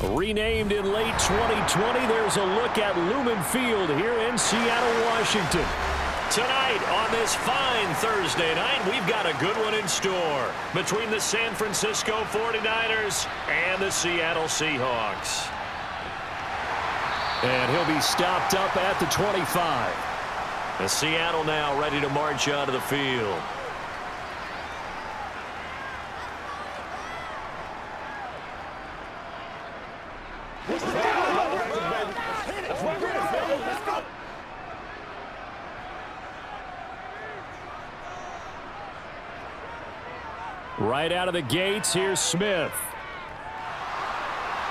Renamed in late 2020, there's a look at Lumen Field here in Seattle, Washington. Tonight on this fine Thursday night, we've got a good one in store between the San Francisco 49ers and the Seattle Seahawks. And he'll be stopped up at the 25. The Seattle now ready to march onto the field. Right out of the gates, here's Smith.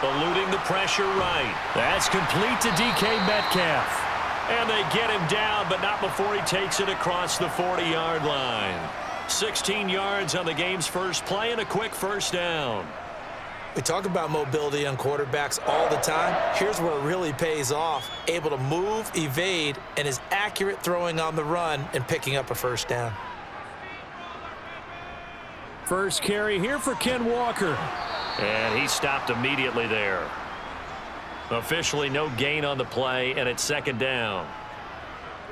Eluding the pressure right. That's complete to DK Metcalf. And they get him down, but not before he takes it across the 40-yard line. 16 yards on the game's first play and a quick first down. We talk about mobility on quarterbacks all the time. Here's where it really pays off. Able to move, evade, and is accurate throwing on the run and picking up a first down. First carry here for Ken Walker. And he stopped immediately there. Officially no gain on the play, and it's second down.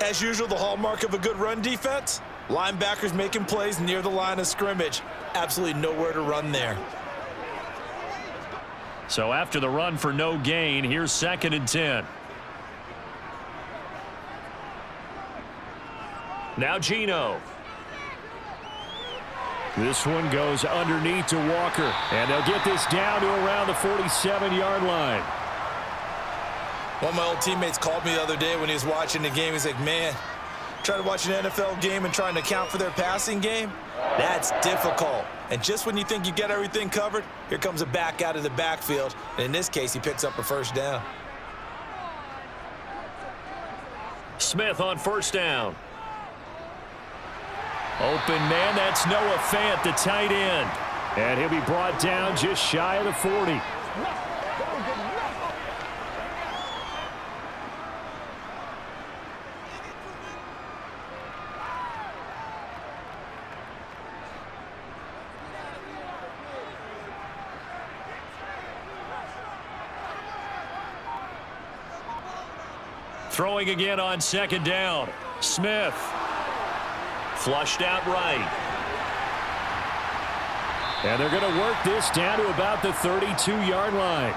As usual, the hallmark of a good run defense, linebackers making plays near the line of scrimmage. Absolutely nowhere to run there. So after the run for no gain, here's 2nd and 10. Now Geno. This one goes underneath to Walker, and they'll get this down to around the 47-yard line. One of my old teammates called me the other day when he was watching the game. He's like, man, trying to watch an NFL game and trying to account for their passing game, that's difficult. And just when you think you get everything covered, here comes a back out of the backfield. And in this case, he picks up a first down. Smith on first down. Open man, that's Noah Fant, the tight end. And he'll be brought down just shy of the 40. Throwing again on second down. Smith. Flushed out right. And they're going to work this down to about the 32-yard line.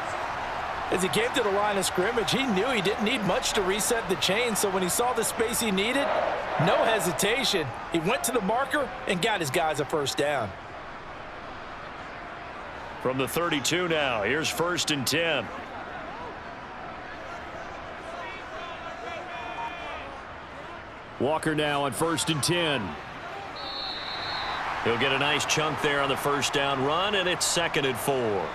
As he came to the line of scrimmage, he knew he didn't need much to reset the chain, so when he saw the space he needed, no hesitation. He went to the marker and got his guys a first down. From the 32 now, here's 1st and 10. Walker now on 1st and 10. He'll get a nice chunk there on the first down run, and it's 2nd and 4.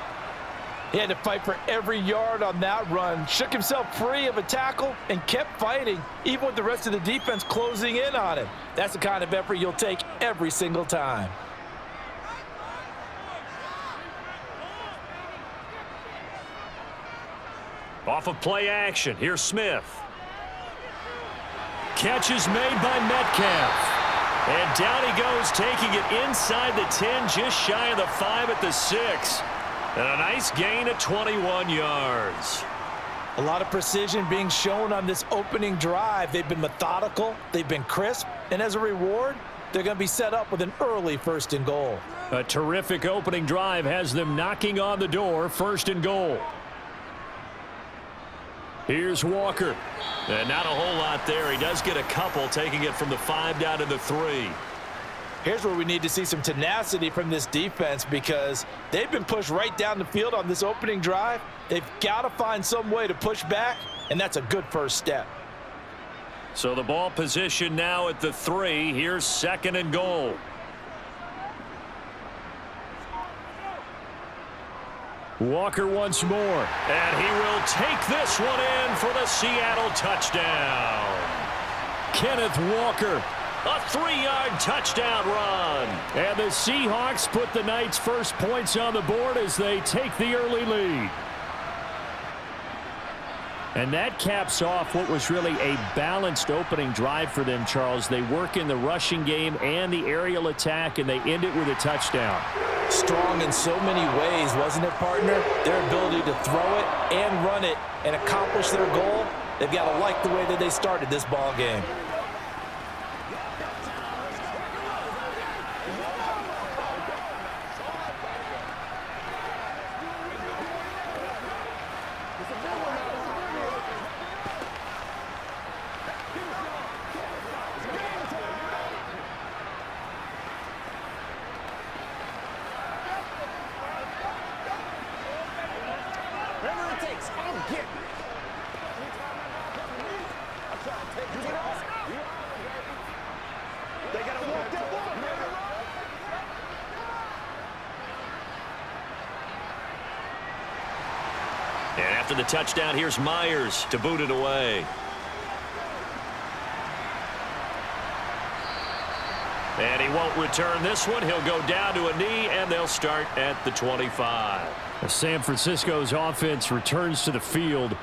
He had to fight for every yard on that run. Shook himself free of a tackle and kept fighting, even with the rest of the defense closing in on him. That's the kind of effort you'll take every single time. Off of play action, here's Smith. Catch is made by Metcalf. And down he goes, taking it inside the 10, just shy of the 5 at the 6. And a nice gain of 21 yards. A lot of precision being shown on this opening drive. They've been methodical, they've been crisp, and as a reward, they're going to be set up with an early 1st and goal. A terrific opening drive has them knocking on the door, 1st and goal. Here's Walker. And not a whole lot there. He does get a couple, taking it from the 5 down to the 3. Here's where we need to see some tenacity from this defense because they've been pushed right down the field on this opening drive. They've got to find some way to push back, and that's a good first step. So the ball position now at the 3. Here's 2nd and goal. Walker once more, and he will take this one in for the Seattle touchdown. Kenneth Walker, a 3-yard touchdown run. And the Seahawks put the night's first points on the board as they take the early lead. And that caps off what was really a balanced opening drive for them, Charles. They work in the rushing game and the aerial attack, and they end it with a touchdown. Strong in so many ways, wasn't it, partner? Their ability to throw it and run it and accomplish their goal, they've got to like the way that they started this ball game. And after the touchdown, here's Myers to boot it away. And he won't return this one. He'll go down to a knee, and they'll start at the 25. San Francisco's offense returns to the field.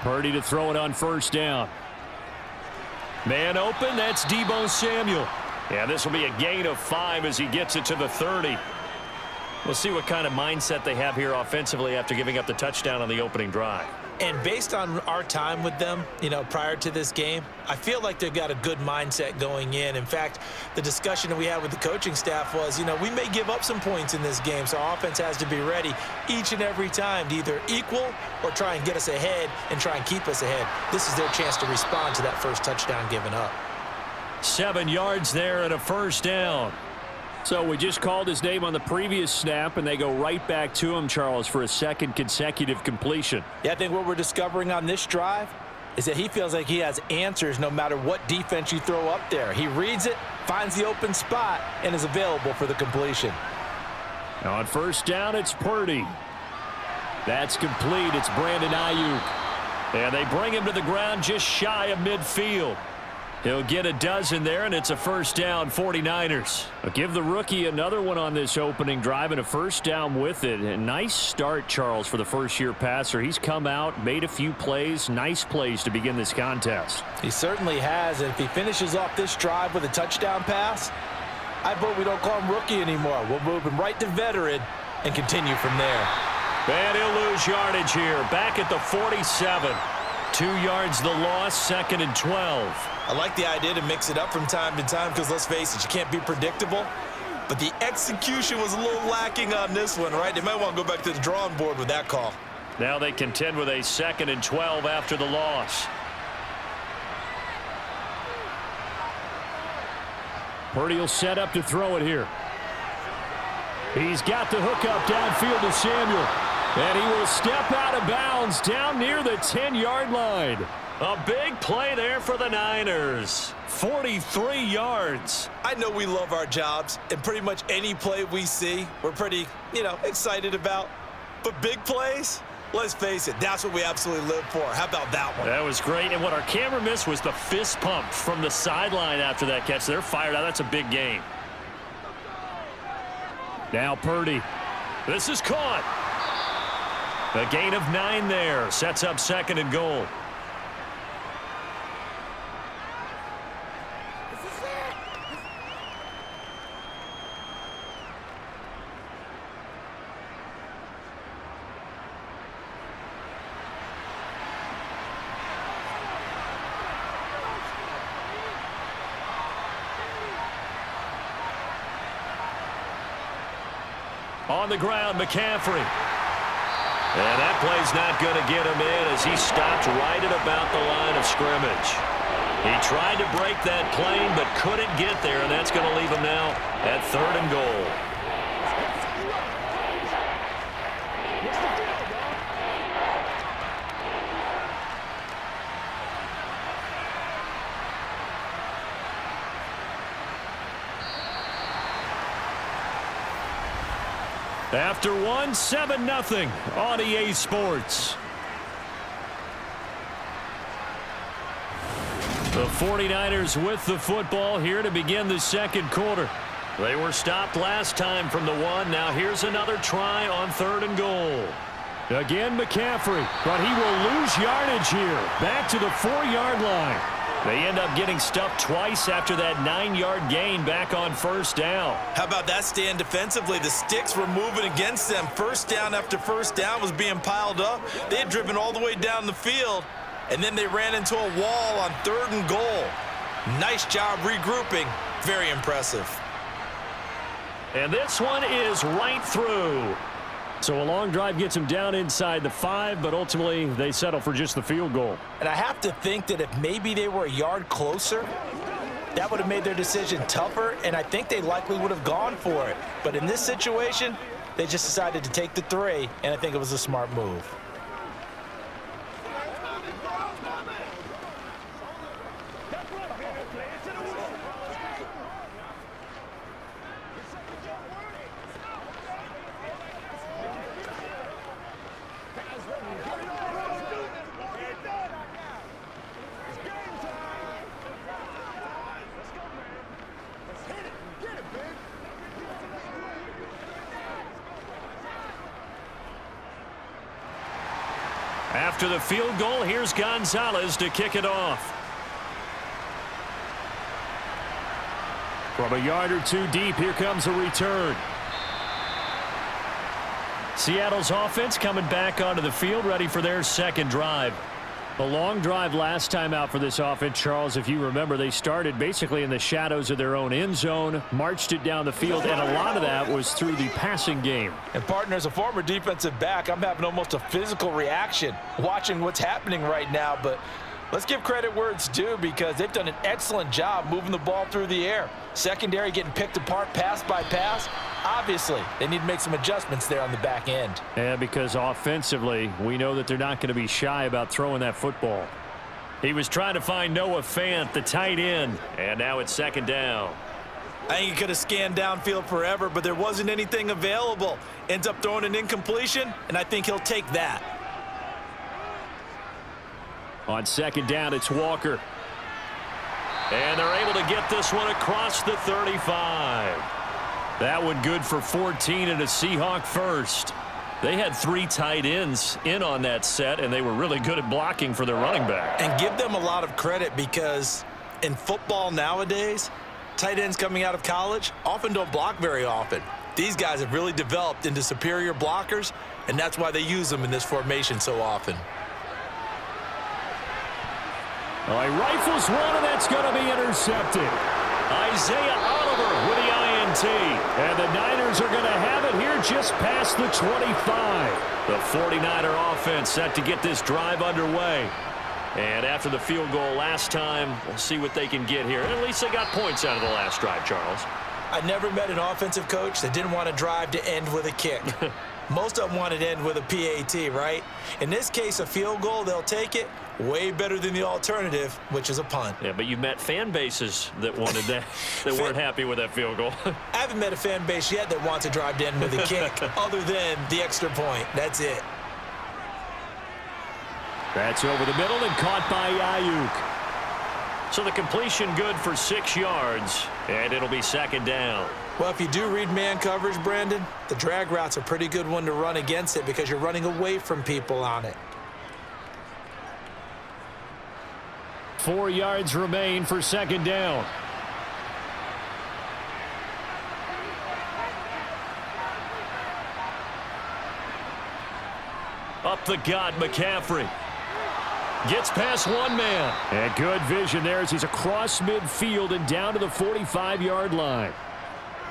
Purdy to throw it on first down. Man open, that's Deebo Samuel. Yeah, this will be a gain of 5 as he gets it to the 30. We'll see what kind of mindset they have here offensively after giving up the touchdown on the opening drive. And based on our time with them, prior to this game, I feel like they've got a good mindset going in. In fact, the discussion that we had with the coaching staff was, we may give up some points in this game, so our offense has to be ready each and every time to either equal or try and get us ahead and try and keep us ahead. This is their chance to respond to that first touchdown given up. 7 yards there and a first down. So we just called his name on the previous snap, and they go right back to him, Charles, for a second consecutive completion. Yeah, I think what we're discovering on this drive is that he feels like he has answers no matter what defense you throw up there. He reads it, finds the open spot, and is available for the completion. Now on first down, it's Purdy. That's complete. It's Brandon Ayuk. And they bring him to the ground just shy of midfield. He'll get a dozen there, and it's a first down, 49ers. I'll give the rookie another one on this opening drive and a first down with it. A nice start, Charles, for the first-year passer. He's come out, made a few plays, nice plays to begin this contest. He certainly has, and if he finishes off this drive with a touchdown pass, I vote we don't call him rookie anymore. We'll move him right to veteran and continue from there. And he'll lose yardage here, back at the 47. 2 yards the loss, second and 12. I like the idea to mix it up from time to time because, let's face it, you can't be predictable. But the execution was a little lacking on this one, right? They might want to go back to the drawing board with that call. Now they contend with a second and 12 after the loss. Purdy will set up to throw it here. He's got the hook up downfield to Samuel. And he will step out of bounds down near the 10-yard line. A big play there for the Niners. 43 yards. I know we love our jobs, and pretty much any play we see, we're pretty, excited about. But big plays, let's face it, that's what we absolutely live for. How about that one? That was great. And what our camera missed was the fist pump from the sideline after that catch. They're fired out. That's a big game. Now Purdy. This is caught. A gain of 9 there. Sets up second and goal. On the ground, McCaffrey. And that play's not going to get him in as he stopped right at about the line of scrimmage. He tried to break that plane but couldn't get there, and that's going to leave him now at third and goal. After one, 7-0 on EA Sports. The 49ers with the football here to begin the second quarter. They were stopped last time from the 1. Now here's another try on 3rd and goal. Again, McCaffrey, but he will lose yardage here. Back to the 4-yard line. They end up getting stuffed twice after that 9-yard gain back on 1st down. How about that stand defensively? The sticks were moving against them. First down after first down was being piled up. They had driven all the way down the field, and then they ran into a wall on 3rd and goal. Nice job regrouping. Very impressive. And this one is right through. So a long drive gets them down inside the 5, but ultimately they settle for just the field goal. And I have to think that if maybe they were a yard closer, that would have made their decision tougher, and I think they likely would have gone for it. But in this situation, they just decided to take the 3, and I think it was a smart move. After the field goal, here's Gonzalez to kick it off. From a yard or 2 deep, here comes a return. Seattle's offense coming back onto the field, ready for their second drive. A long drive last time out for this offense, Charles. If you remember, they started basically in the shadows of their own end zone, marched it down the field, and a lot of that was through the passing game. And, partner, as a former defensive back, I'm having almost a physical reaction watching what's happening right now. But let's give credit where it's due, because they've done an excellent job moving the ball through the air. Secondary getting picked apart pass by pass. Obviously, they need to make some adjustments there on the back end. Yeah, because offensively, we know that they're not going to be shy about throwing that football. He was trying to find Noah Fant, the tight end, and now it's 2nd down. I think he could have scanned downfield forever, but there wasn't anything available. Ends up throwing an incompletion, and I think he'll take that. On 2nd down, it's Walker. And they're able to get this one across the 35. That one good for 14 and a Seahawk first. They had 3 tight ends in on that set, and they were really good at blocking for their running back. And give them a lot of credit, because in football nowadays, tight ends coming out of college often don't block very often. These guys have really developed into superior blockers, and that's why they use them in this formation so often. He rifles one, and that's going to be intercepted. Isaiah Oliver with the INT. And the Niners are going to have it here just past the 25. The 49er offense set to get this drive underway. And after the field goal last time, we'll see what they can get here. And at least they got points out of the last drive, Charles. I never met an offensive coach that didn't want a drive to end with a kick. Most of them want it to end with a PAT, right? In this case, a field goal, they'll take it. Way better than the alternative, which is a punt. Yeah, but you met fan bases that wanted that, that weren't happy with that field goal. I haven't met a fan base yet that wants a drive to end with a kick, other than the extra point. That's it. That's over the middle and caught by Ayuk. So the completion good for 6 yards, and it'll be 2nd down. Well, if you do read man coverage, Brandon, the drag route's a pretty good one to run against it, because you're running away from people on it. 4 yards remain for 2nd down. Up the gut, McCaffrey. Gets past one man. And good vision there as he's across midfield and down to the 45-yard line.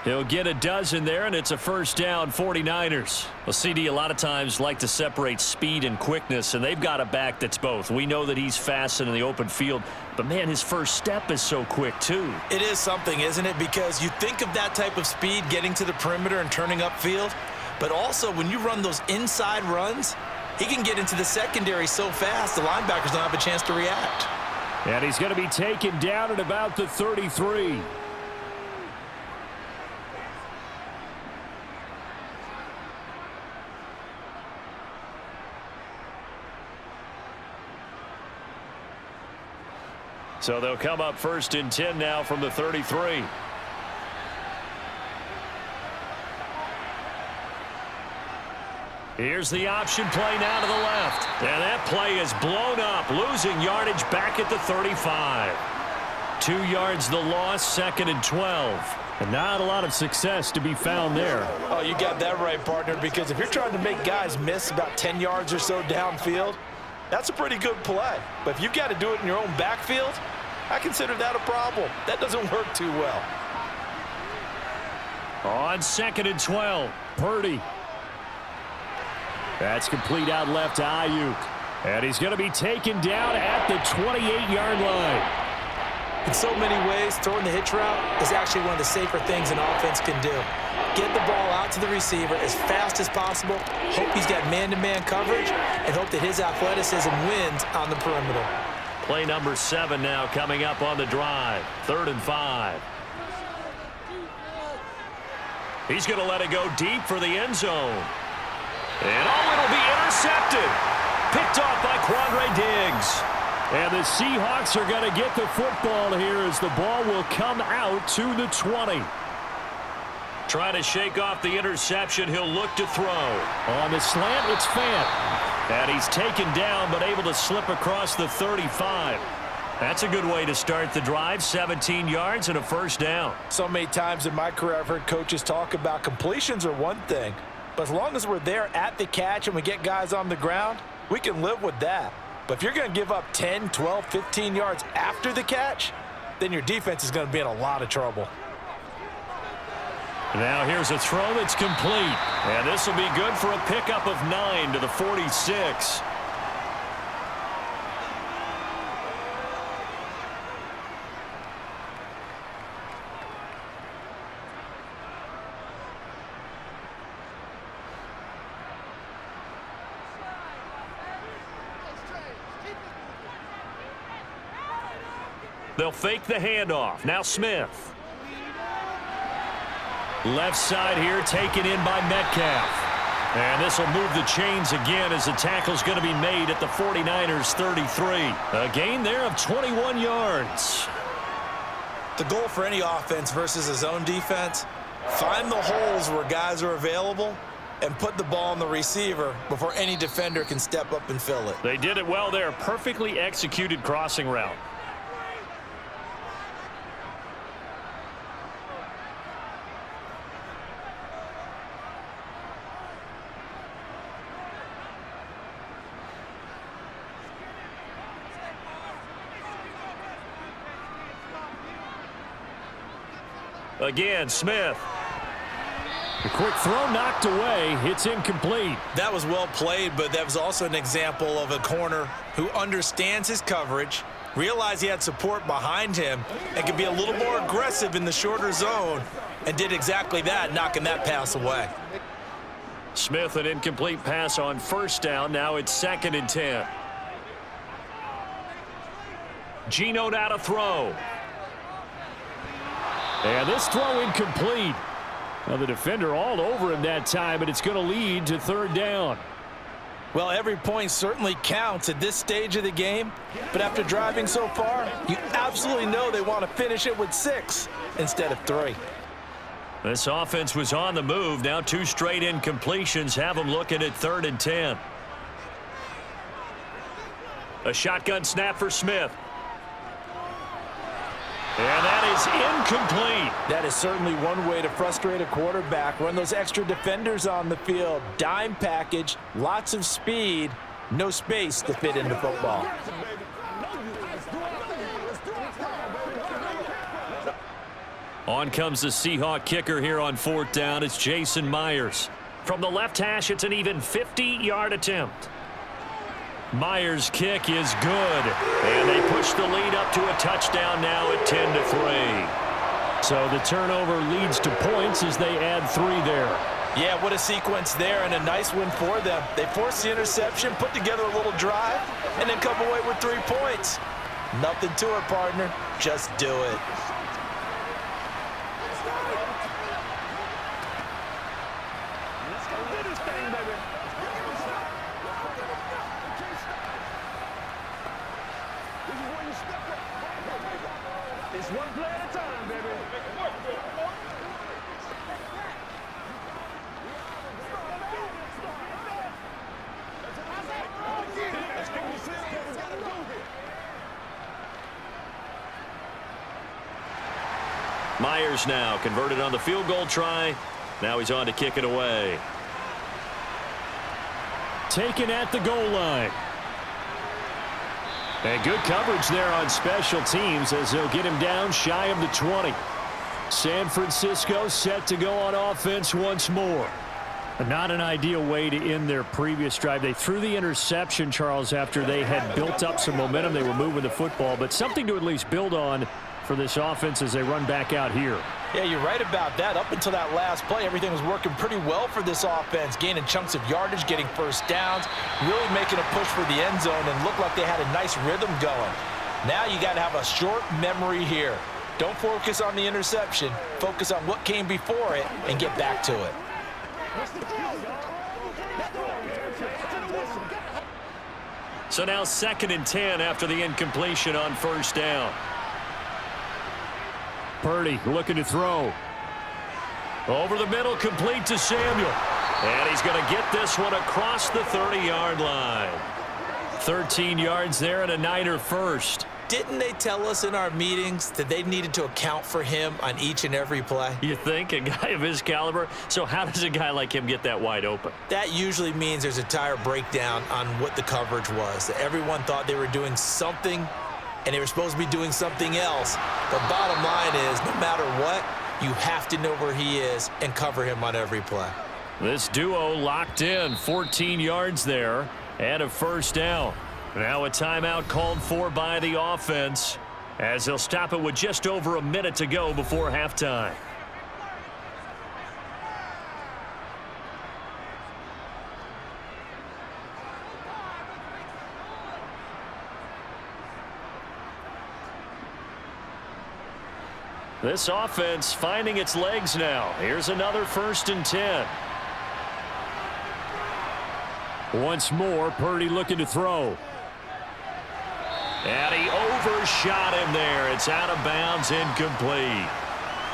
He'll get a dozen there, and it's a 1st down, 49ers. Well, CD, a lot of times like to separate speed and quickness, and they've got a back that's both. We know that he's fast in the open field, but, man, his first step is so quick, too. It is something, isn't it? Because you think of that type of speed getting to the perimeter and turning upfield, but also when you run those inside runs, he can get into the secondary so fast the linebackers don't have a chance to react. And he's going to be taken down at about the 33. So they'll come up 1st and 10 now from the 33. Here's the option play now to the left. And that play is blown up, losing yardage back at the 35. 2 yards the loss, 2nd and 12. And not a lot of success to be found there. Oh, you got that right, partner, because if you're trying to make guys miss about 10 yards or so downfield, that's a pretty good play. But if you've got to do it in your own backfield, I consider that a problem. That doesn't work too well. On 2nd and 12, Purdy. That's complete out left to Ayuk. And he's going to be taken down at the 28-yard line. In so many ways, throwing the hitch route is actually one of the safer things an offense can do. Get the ball out to the receiver as fast as possible, hope he's got man-to-man coverage, and hope that his athleticism wins on the perimeter. Play number 7 now coming up on the drive. 3rd and 5. He's going to let it go deep for the end zone. And it'll be intercepted. Picked off by Quandre Diggs. And the Seahawks are going to get the football here as the ball will come out to the 20. Trying to shake off the interception. He'll look to throw. On the slant, it's Fant. And he's taken down but able to slip across the 35. That's a good way to start the drive. 17 yards and a 1st down. So many times in my career I've heard coaches talk about completions are one thing. But as long as we're there at the catch and we get guys on the ground, we can live with that. But if you're going to give up 10, 12, 15 yards after the catch, then your defense is going to be in a lot of trouble. Now here's a throw that's complete. And this will be good for a pickup of 9 to the 46. They'll fake the handoff. Now Smith. Left side here taken in by Metcalf. And this will move the chains again as the tackle's going to be made at the 49ers 33. A gain there of 21 yards. The goal for any offense versus a zone defense, find the holes where guys are available and put the ball on the receiver before any defender can step up and fill it. They did it well there. Perfectly executed crossing route. Again, Smith. The quick throw knocked away. It's incomplete. That was well played, but that was also an example of a corner who understands his coverage, realized he had support behind him, and could be a little more aggressive in the shorter zone, and did exactly that, knocking that pass away. Smith, an incomplete pass on 1st down. Now it's 2nd and 10. Geno now to throw. And this throw incomplete. Now the defender all over him that time, but it's going to lead to 3rd down. Well, every point certainly counts at this stage of the game, but after driving so far, you absolutely know they want to finish it with 6 instead of 3. This offense was on the move. Now 2 straight incompletions have them looking at 3rd and 10. A shotgun snap for Smith. And that is incomplete. That is certainly one way to frustrate a quarterback. Run those extra defenders on the field. Dime package, lots of speed, no space to fit into football. On comes the Seahawk kicker here on 4th down. It's Jason Myers. From the left hash, it's an even 50-yard attempt. Myers' kick is good, and they push the lead up to a touchdown now at 10-3. So the turnover leads to points as they add 3 there. Yeah, what a sequence there, and a nice win for them. They forced the interception, put together a little drive, and then come away with 3 points. Nothing to it, partner. Just do it. This is what It's one play at a time, baby. Myers now converted on the field goal try. Now he's on to kick it away. Taken at the goal line. And good coverage there on special teams as they'll get him down shy of the 20. San Francisco set to go on offense once more. Not an ideal way to end their previous drive. They threw the interception, Charles, after they had built up some momentum. They were moving the football, but something to at least build on for this offense as they run back out here. Yeah, you're right about that. Up until that last play, everything was working pretty well for this offense, gaining chunks of yardage, getting first downs, really making a push for the end zone, and looked like they had a nice rhythm going. Now you got to have a short memory here. Don't focus on the interception. Focus on what came before it and get back to it. So now 2nd and 10 after the incompletion on first down. Purdy looking to throw. Over the middle, complete to Samuel. And he's going to get this one across the 30-yard line. 13 yards there and a Niner first. Didn't they tell us in our meetings that they needed to account for him on each and every play? You think? A guy of his caliber? So how does a guy like him get that wide open? That usually means there's a tire breakdown on what the coverage was. That everyone thought they were doing something, and they were supposed to be doing something else. The bottom line is, no matter what, you have to know where he is and cover him on every play. This duo locked in, 14 yards there, and a first down. Now a timeout called for by the offense as they'll stop it with just over a minute to go before halftime. This offense finding its legs now. Here's another 1st and 10. Once more, Purdy looking to throw. And he overshot him there. It's out of bounds, incomplete.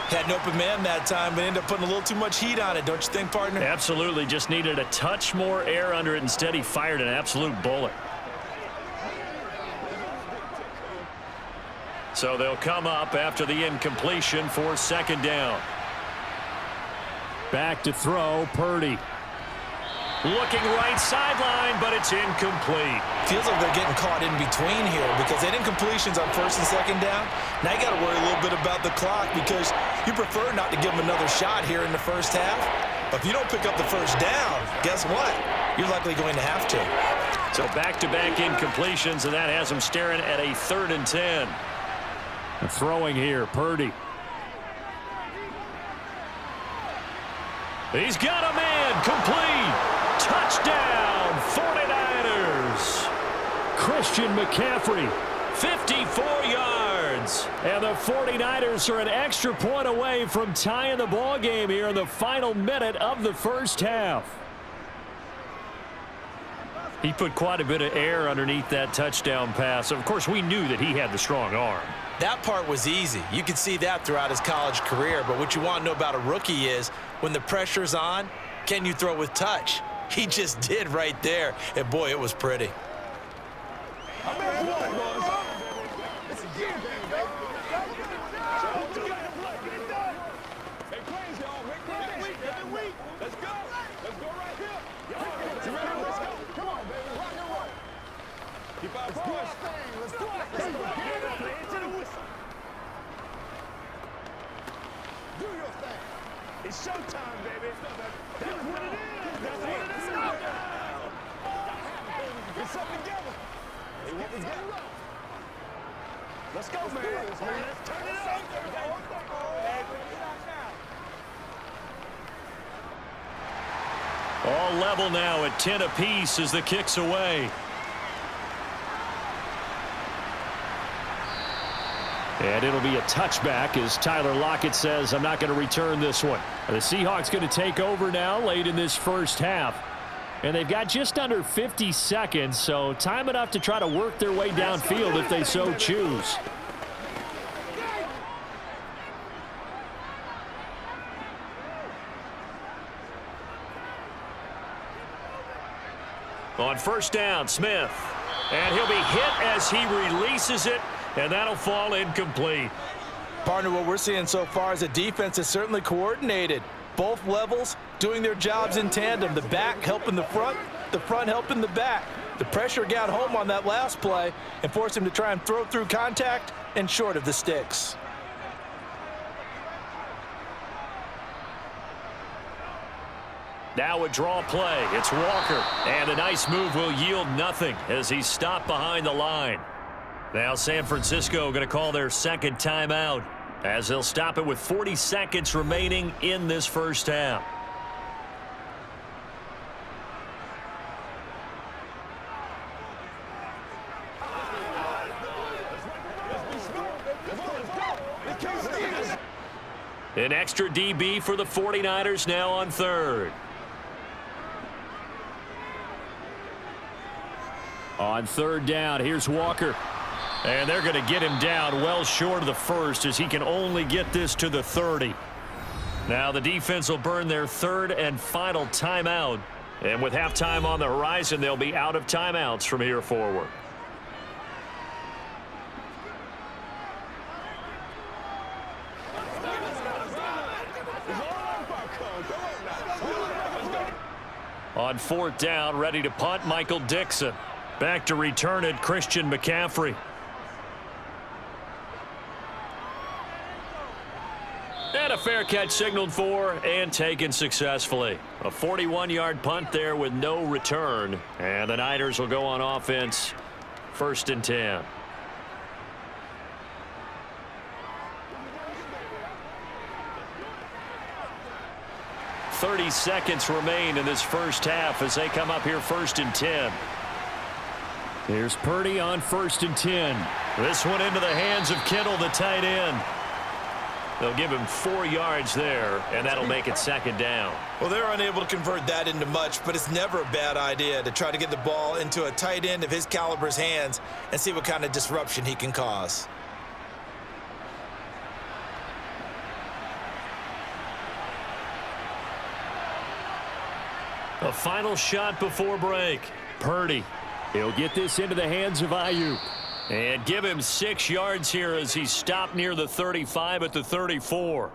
Had an open man that time, but ended up putting a little too much heat on it, don't you think, partner? Absolutely. Just needed a touch more air under it. Instead, he fired an absolute bullet. So they'll come up after the incompletion for 2nd down. Back to throw, Purdy. Looking right sideline, but it's incomplete. Feels like they're getting caught in between here because they had incompletions on 1st and 2nd down. Now you got to worry a little bit about the clock because you prefer not to give them another shot here in the first half. But if you don't pick up the first down, guess what? You're likely going to have to. So back-to-back incompletions, and that has them staring at a 3rd and 10. Throwing here, Purdy. He's got a man, complete. Touchdown, 49ers. Christian McCaffrey, 54 yards. And the 49ers are an extra point away from tying the ball game here in the final minute of the first half. He put quite a bit of air underneath that touchdown pass. Of course, we knew that he had the strong arm. That part was easy. You could see that throughout his college career. But what you want to know about a rookie is when the pressure's on, can you throw with touch? He just did right there. And, boy, it was pretty. It's showtime, baby. That's what it is. That's what it is. Get something together. They want to get up. Let's go, man. Let's turn it up. All level now at 10 apiece as the kick's away. And it'll be a touchback as Tyler Lockett says, I'm not going to return this one. The Seahawks going to take over now late in this first half. And they've got just under 50 seconds, so time enough to try to work their way downfield if they so choose. On first down, Smith. And he'll be hit as he releases it, and that'll fall incomplete. Partner, what we're seeing so far is the defense is certainly coordinated. Both levels doing their jobs in tandem. The back helping the front helping the back. The pressure got home on that last play and forced him to try and throw through contact and short of the sticks. Now a draw play. It's Walker. And a nice move will yield nothing as he's stopped behind the line. Now San Francisco going to call their second timeout as they'll stop it with 40 seconds remaining in this first half. An extra DB for the 49ers now on third. On third down, here's Walker. And they're going to get him down well short of the first as he can only get this to the 30. Now the defense will burn their third and final timeout. And with halftime on the horizon, they'll be out of timeouts from here forward. On fourth down, ready to punt, Michael Dixon. Back to return it, Christian McCaffrey. And a fair catch signaled for and taken successfully. A 41-yard punt there with no return. And the Niners will go on offense, 1st and 10. .30 seconds remain in this first half as they come up here 1st and 10. Here's Purdy on 1st and 10. This one into the hands of Kittle, the tight end. They'll give him 4 yards there, and that'll make it 2nd down. Well, they're unable to convert that into much, but it's never a bad idea to try to get the ball into a tight end of his caliber's hands and see what kind of disruption he can cause. A final shot before break. Purdy. He'll get this into the hands of Ayuk. And give him 6 yards here as he's stopped near the 35 at the 34.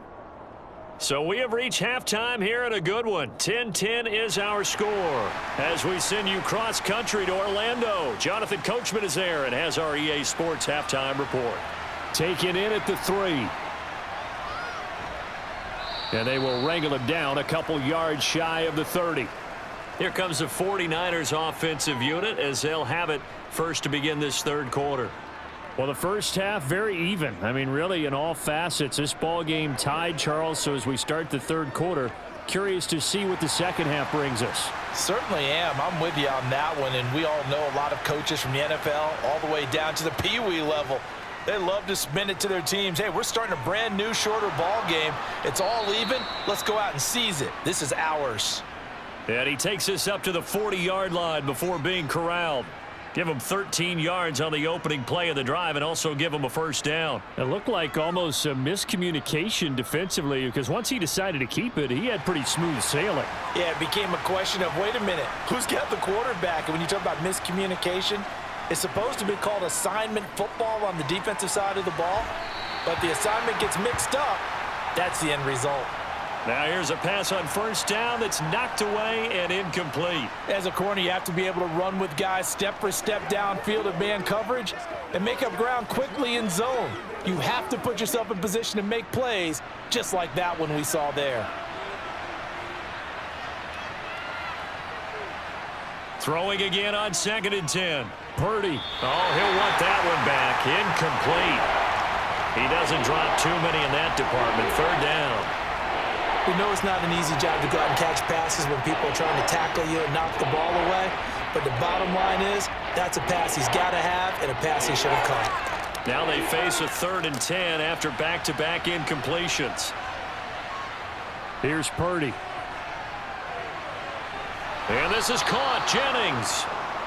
So we have reached halftime here at a good one. 10-10 is our score. As we send you cross-country to Orlando, Jonathan Coachman is there and has our EA Sports halftime report. Taken in at the 3. And they will wrangle him down a couple yards shy of the 30. Here comes the 49ers offensive unit as they'll have it first to begin this third quarter. Well, the first half very even. I mean, really in all facets. This ball game tied, Charles. So as we start the third quarter, curious to see what the second half brings us. Certainly am. I'm with you on that one. And we all know a lot of coaches from the NFL all the way down to the Pee-wee level. They love to spin it to their teams. Hey, we're starting a brand new shorter ball game. It's all even. Let's go out and seize it. This is ours. And he takes us up to the 40-yard line before being corralled. Give him 13 yards on the opening play of the drive and also give him a first down. It looked like almost a miscommunication defensively because once he decided to keep it, he had pretty smooth sailing. Yeah, it became a question of, wait a minute, who's got the quarterback? And when you talk about miscommunication, it's supposed to be called assignment football on the defensive side of the ball. But the assignment gets mixed up. That's the end result. Now here's a pass on first down that's knocked away and incomplete. As a corner, you have to be able to run with guys step for step downfield of man coverage and make up ground quickly in zone. You have to put yourself in position to make plays just like that one we saw there. Throwing again on 2nd and 10. Purdy. Oh, he'll want that one back. Incomplete. He doesn't drop too many in that department. 3rd down. We know it's not an easy job to go out and catch passes when people are trying to tackle you and knock the ball away. But the bottom line is, that's a pass he's got to have and a pass he should have caught. Now they face a 3rd and 10 after back-to-back incompletions. Here's Purdy. And this is caught. Jennings.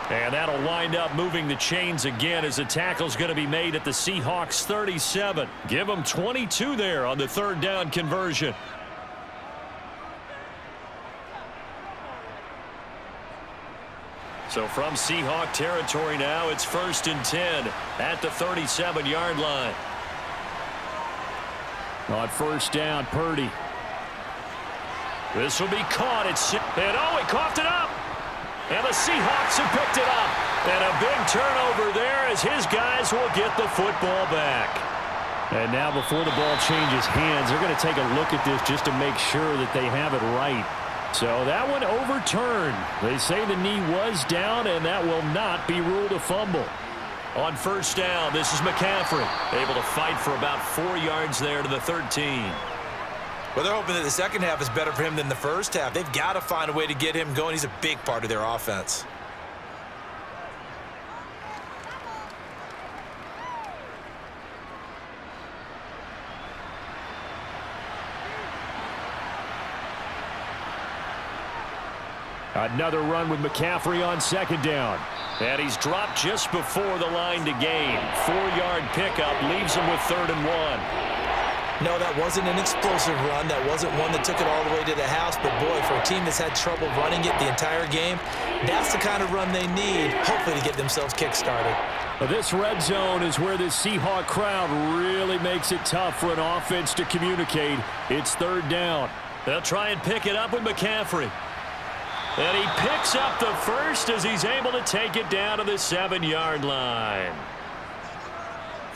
And that'll wind up moving the chains again as the tackle's going to be made at the Seahawks 37. Give them 22 there on the third down conversion. So from Seahawk territory now, it's 1st and 10 at the 37-yard line. On first down, Purdy. This will be caught. And oh, he coughed it up. And the Seahawks have picked it up. And a big turnover there as his guys will get the football back. And now before the ball changes hands, they're going to take a look at this just to make sure that they have it right. So that one overturned. They say the knee was down, and that will not be ruled a fumble. On first down, this is McCaffrey. Able to fight for about 4 yards there to the 13. Well, they're hoping that the second half is better for him than the first half. They've got to find a way to get him going. He's a big part of their offense. Another run with McCaffrey on second down. And he's dropped just before the line to gain. 4-yard pickup leaves him with 3rd and 1. No, that wasn't an explosive run. That wasn't one that took it all the way to the house. But, boy, for a team that's had trouble running it the entire game, that's the kind of run they need, hopefully, to get themselves kick-started. This red zone is where the Seahawk crowd really makes it tough for an offense to communicate. It's 3rd down. They'll try and pick it up with McCaffrey. And he picks up the first as he's able to take it down to the 7-yard line.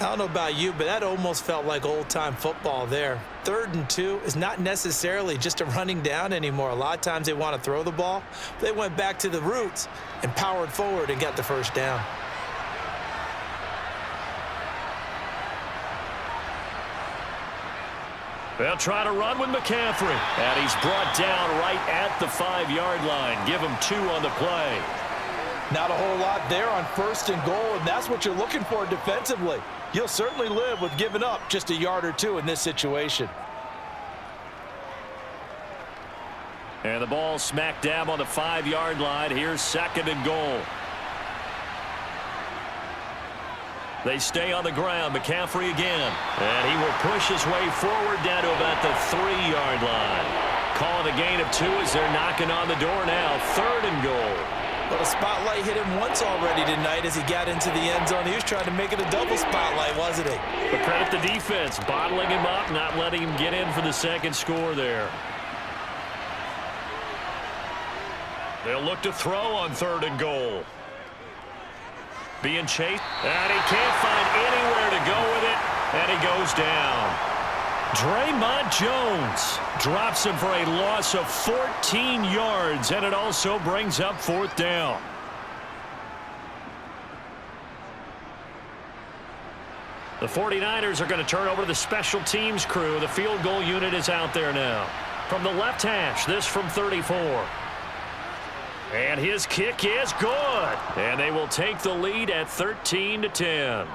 I don't know about you, but that almost felt like old-time football there. 3rd and 2 is not necessarily just a running down anymore. A lot of times they want to throw the ball. They went back to the roots and powered forward and got the first down. They'll try to run with McCaffrey. And he's brought down right at the 5-yard line. Give him 2 on the play. Not a whole lot there on 1st and goal, and that's what you're looking for defensively. You'll certainly live with giving up just a yard or 2 in this situation. And the ball smack dab on the 5-yard line. Here's 2nd and goal. They stay on the ground. McCaffrey again. And he will push his way forward down to about the 3-yard line. Calling a gain of 2 as they're knocking on the door now. 3rd and goal. Well, the spotlight hit him once already tonight as he got into the end zone. He was trying to make it a double spotlight, wasn't he? But credit the defense, bottling him up, not letting him get in for the second score there. They'll look to throw on 3rd and goal. Being chased, and he can't find anywhere to go with it, and he goes down. Draymond Jones drops him for a loss of 14 yards, and it also brings up 4th down. The 49ers are going to turn over to the special teams crew. The field goal unit is out there now. From the left hash, this from 34. And his kick is good. And they will take the lead at 13-10.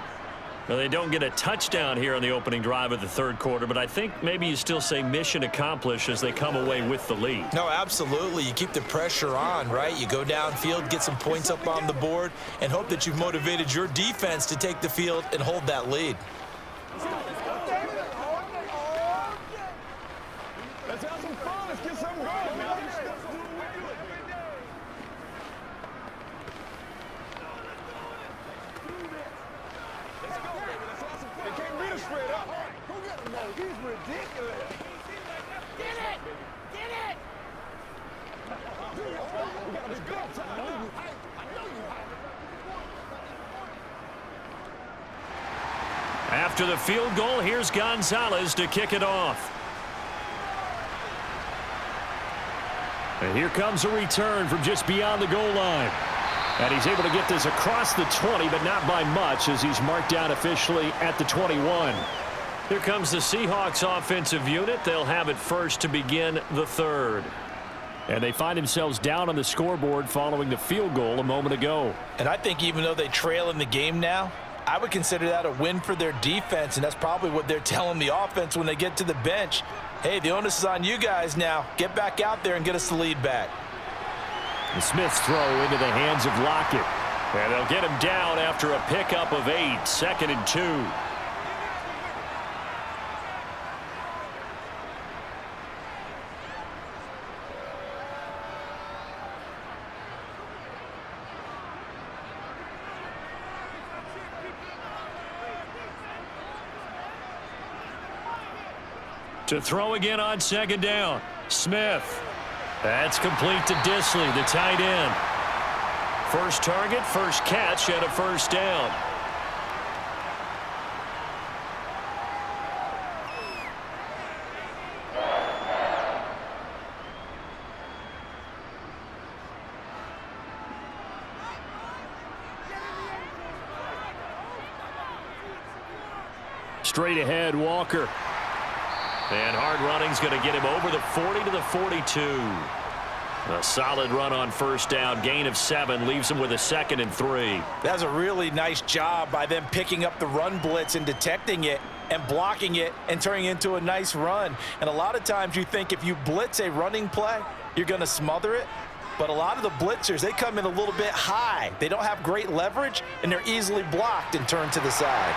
Now, they don't get a touchdown here on the opening drive of the 3rd quarter, but I think maybe you still say mission accomplished as they come away with the lead. No, absolutely. You keep the pressure on, right? You go downfield, get some points up on the board, and hope that you've motivated your defense to take the field and hold that lead. Let's have some fun. Let's get something going, man. Straight up. Go get him, man. He's ridiculous. Get it! Get it! We got this good time. I know you have it. After the field goal, here's Gonzalez to kick it off. And here comes a return from just beyond the goal line. And he's able to get this across the 20, but not by much as he's marked down officially at the 21. Here comes the Seahawks offensive unit. They'll have it first to begin the 3rd. And they find themselves down on the scoreboard following the field goal a moment ago. And I think even though they trail in the game now, I would consider that a win for their defense, and that's probably what they're telling the offense when they get to the bench. Hey, the onus is on you guys now. Get back out there and get us the lead back. And Smith's throw into the hands of Lockett. And they'll get him down after a pickup of 8, 2nd and 2. To throw again on 2nd down. Smith. That's complete to Disley, the tight end. First target, first catch, and a first down. Straight ahead, Walker. And hard running's going to get him over the 40 to the 42. A solid run on first down. Gain of 7 leaves him with a 2nd and 3. That's a really nice job by them picking up the run blitz and detecting it and blocking it and turning it into a nice run. And a lot of times you think if you blitz a running play, you're going to smother it. But a lot of the blitzers, they come in a little bit high. They don't have great leverage, and they're easily blocked and turned to the side.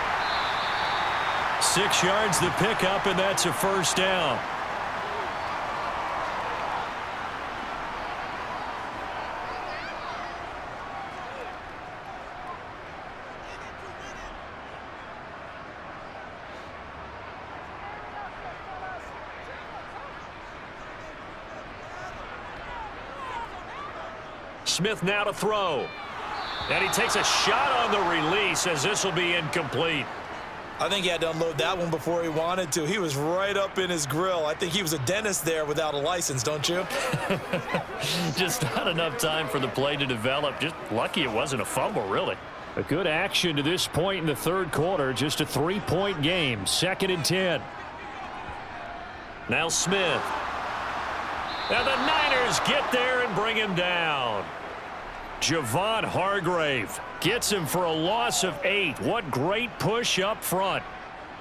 6 yards the pickup, and that's a first down. Smith now to throw. And he takes a shot on the release as this will be incomplete. I think he had to unload that one before he wanted to. He was right up in his grill. I think he was a dentist there without a license, don't you? Just not enough time for the play to develop. Just lucky it wasn't a fumble, really. A good action to this point in the third quarter. Just a 3-point game. 2nd and 10. Now Smith. And the Niners get there and bring him down. Javon Hargrave gets him for a loss of 8. What great push up front.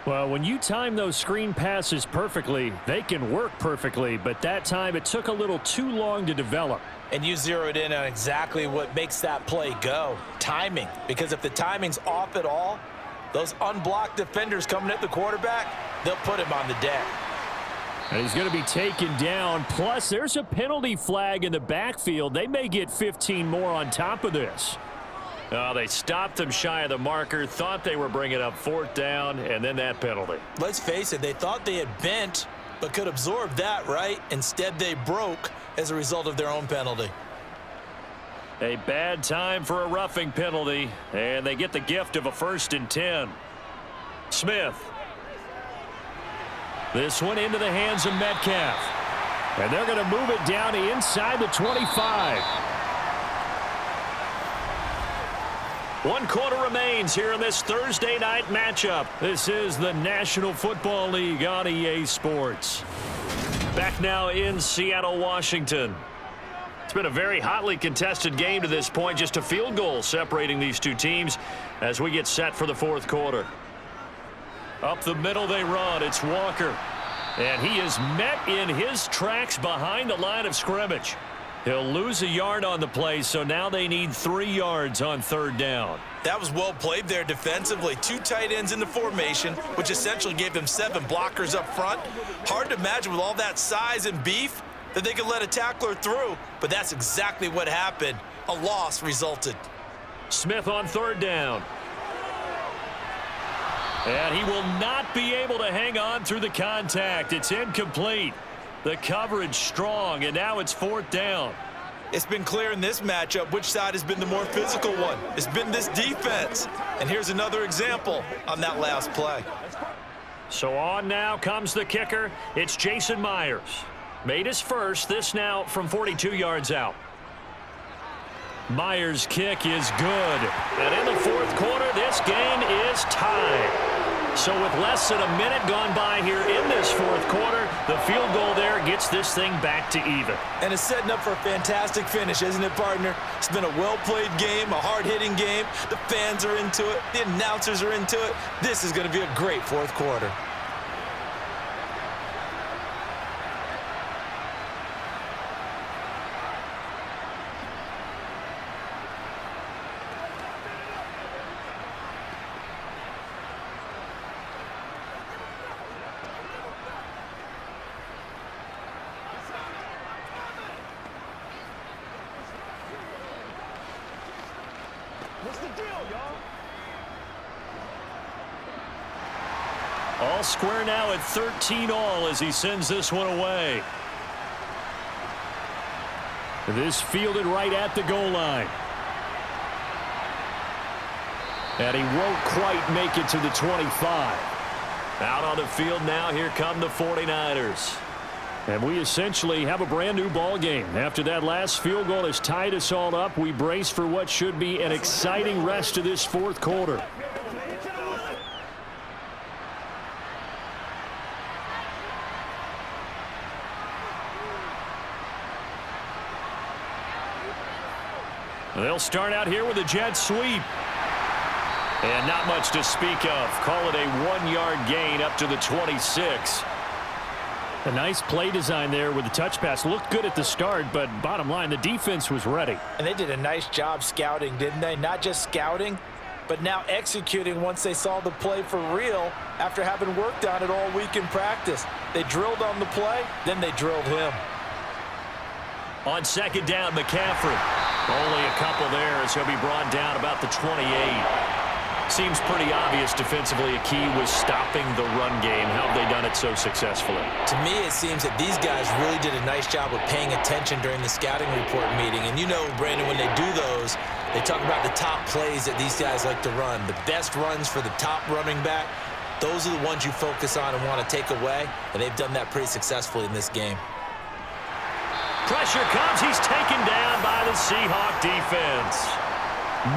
Well, when you time those screen passes perfectly, they can work perfectly, but that time it took a little too long to develop. And you zeroed in on exactly what makes that play go. Timing. Because if the timing's off at all, those unblocked defenders coming at the quarterback, they'll put him on the deck. And he's going to be taken down. Plus, there's a penalty flag in the backfield. They may get 15 more on top of this. They stopped him shy of the marker, thought they were bringing up 4th down, and then that penalty. Let's face it, they thought they had bent, but could absorb that, right? Instead, they broke as a result of their own penalty. A bad time for a roughing penalty, and they get the gift of a 1st and 10. Smith. This one into the hands of Metcalf. And they're going to move it down to inside the 25. 1 quarter remains here in this Thursday night matchup. This is the National Football League on EA Sports. Back now in Seattle, Washington. It's been a very hotly contested game to this point. Just a field goal separating these two teams as we get set for the 4th quarter. Up the middle they run. It's Walker. And he is met in his tracks behind the line of scrimmage. He'll lose a yard on the play, so now they need 3 yards on 3rd down. That was well played there defensively. 2 tight ends in the formation, which essentially gave them 7 blockers up front. Hard to imagine with all that size and beef that they could let a tackler through, but that's exactly what happened. A loss resulted. Smith on 3rd down. And he will not be able to hang on through the contact. It's incomplete. The coverage strong, and now it's 4th down. It's been clear in this matchup which side has been the more physical one. It's been this defense. And here's another example on that last play. So on now comes the kicker. It's Jason Myers. Made his first, this now from 42 yards out. Myers' kick is good. And in the 4th quarter, this game is tied. So with less than a minute gone by here in this 4th quarter, the field goal there gets this thing back to even. And it's setting up for a fantastic finish, isn't it, partner? It's been a well-played game, a hard-hitting game. The fans are into it. The announcers are into it. This is going to be a great 4th quarter. All square now at 13 all as he sends this one away. This fielded right at the goal line. And he won't quite make it to the 25. Out on the field now, here come the 49ers. And we essentially have a brand new ball game. After that last field goal has tied us all up, we brace for what should be an exciting rest of this fourth quarter. They'll start out here with a jet sweep. And not much to speak of. Call it a 1-yard gain up to the 26. A nice play design there with the touch pass. Looked good at the start, but bottom line, the defense was ready. And they did a nice job scouting, didn't they? Not just scouting, but now executing once they saw the play for real after having worked on it all week in practice. They drilled on the play, then they drilled him. On second down, McCaffrey. Only a couple there as he'll be brought down about the 28. Seems pretty obvious defensively a key was stopping the run game. How have they done it so successfully? To me, it seems that these guys really did a nice job of paying attention during the scouting report meeting. And you know, Brandon, when they do those, they talk about the top plays that these guys like to run. The best runs for the top running back, those are the ones you focus on and want to take away. And they've done that pretty successfully in this game. Pressure comes. He's taken down by the Seahawk defense.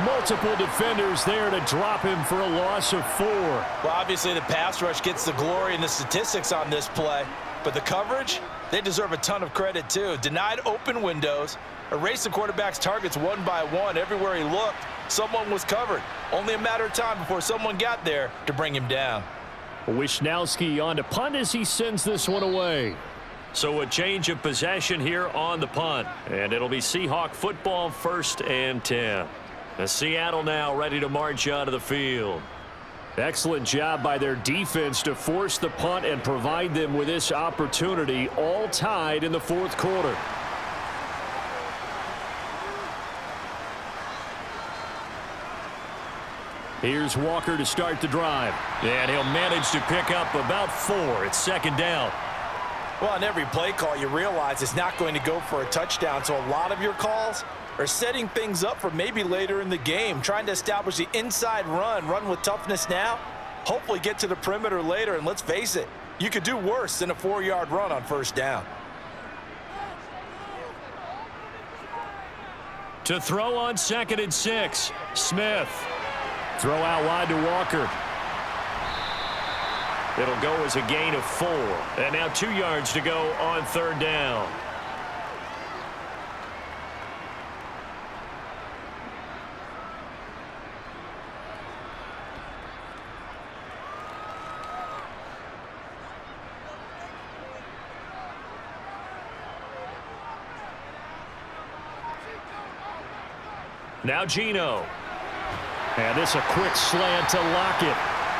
Multiple defenders there to drop him for a loss of 4. Well, obviously the pass rush gets the glory and the statistics on this play, but the coverage, they deserve a ton of credit too. Denied open windows, erased the quarterback's targets one by one. Everywhere he looked, someone was covered. Only a matter of time before someone got there to bring him down. Wisnowski on to punt as he sends this one away. So a change of possession here on the punt, and it'll be Seahawk football, 1st and 10. Seattle now ready to march onto the field. Excellent job by their defense to force the punt and provide them with this opportunity, all tied in the fourth quarter. Here's Walker to start the drive. And he'll manage to pick up about 4. It's second down. Well, on every play call, you realize it's not going to go for a touchdown, so a lot of your calls are setting things up for maybe later in the game, trying to establish the inside run with toughness now, hopefully get to the perimeter later, and let's face it, you could do worse than a 4-yard run on first down. To throw on 2nd and 6, Smith. Throw out wide to Walker. It'll go as a gain of 4. And now 2 yards to go on 3rd down. Now Geno. And this a quick slant to Lockett.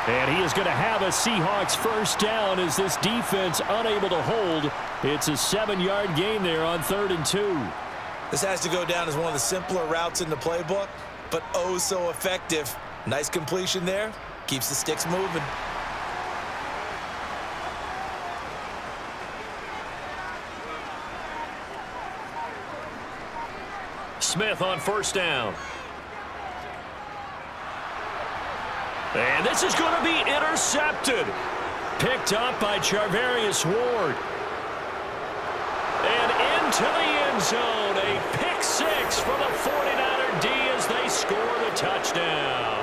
And he is going to have a Seahawks first down as this defense unable to hold. It's a 7-yard gain there on 3rd and 2. This has to go down as one of the simpler routes in the playbook, but oh so effective. Nice completion there. Keeps the sticks moving. Smith on 1st down. And this is going to be intercepted. Picked up by Charvarius Ward. And into the end zone. A pick 6 for the 49er D as they score the touchdown.